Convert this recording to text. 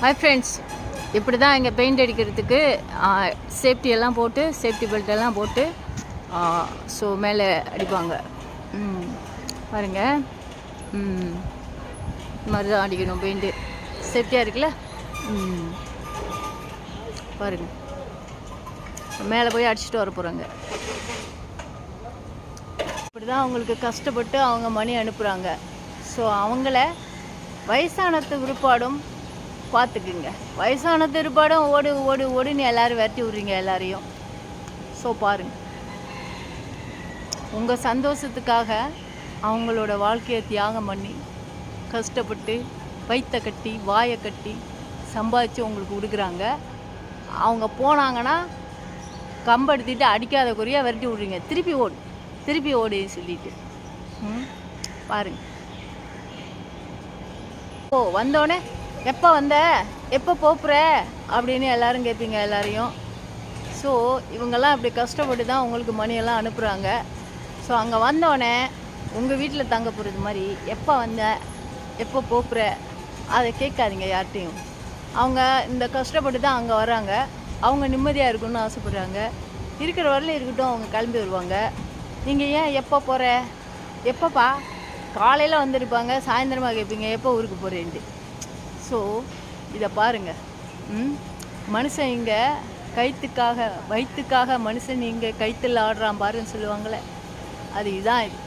Hi friends, இப்படி தான் இங்கே பெயிண்ட் அடிக்கிறதுக்கு சேஃப்டி எல்லாம் போட்டு, சேஃப்டி பெல்ட் எல்லாம் போட்டு ஸோ மேலே அடிப்பாங்க. பாருங்க, இது மாதிரி தான் அடிக்கணும் பெயிண்ட்டு. சேஃப்டியாக இருக்குல்ல. பாருங்க, மேலே போய் அடிச்சுட்டு வர போகிறாங்க. இப்படி தான் அவங்களுக்கு கஷ்டப்பட்டு அவங்க மணி அனுப்புகிறாங்க. ஸோ அவங்கள வயசானத்து விருப்பாடும் பார்த்துக்குங்க. வயசானது விருப்பாடும் ஓடு ஓடு ஓடுன்னு எல்லோரும் விரட்டி விட்றீங்க எல்லாரையும். ஸோ பாருங்க, உங்கள் சந்தோஷத்துக்காக அவங்களோட வாழ்க்கையை தியாகம் பண்ணி கஷ்டப்பட்டு வயிற்ற கட்டி வாயை கட்டி சம்பாதிச்சு உங்களுக்கு கொடுக்குறாங்க. அவங்க போனாங்கன்னா கம்பெடுத்திட்டு அடிக்காத குறையாக விரட்டி விட்றீங்க. திருப்பி ஓடு சொல்லிட்டு பாருங்க. வந்தோடனே எப்போ வந்த, எப்போ போப்புற அப்படின்னு எல்லோரும் கேட்பீங்க எல்லாரையும். ஸோ இவங்கெல்லாம் அப்படி கஷ்டப்பட்டு தான் உங்களுக்கு மணியெல்லாம் அனுப்புகிறாங்க. ஸோ அங்கே வந்தோடனே உங்கள் வீட்டில் தங்க போகிறது மாதிரி எப்போ வந்த, எப்போ போப்புற அதை கேட்காதீங்க யார்கிட்டையும். அவங்க இந்த கஷ்டப்பட்டு தான் அங்கே வராங்க. அவங்க நிம்மதியாக இருக்கணும்னு ஆசைப்படுறாங்க. இருக்கிற வரலையும் இருக்கட்டும், அவங்க கிளம்பி வருவாங்க. நீங்கள் ஏன் எப்போ போகிற, எப்போப்பா, காலையில் வந்திருப்பாங்க, சாயந்தரமாக கேட்பீங்க எப்போ ஊருக்கு போகிறேன்ட்டு. ஸோ இதை பாருங்கள். மனுஷன் இங்கே வயிற்றுக்காக மனுஷன் இங்கே கைத்தில் ஆடுறான் பாருன்னு சொல்லுவாங்களே, அது இதுதான் இது.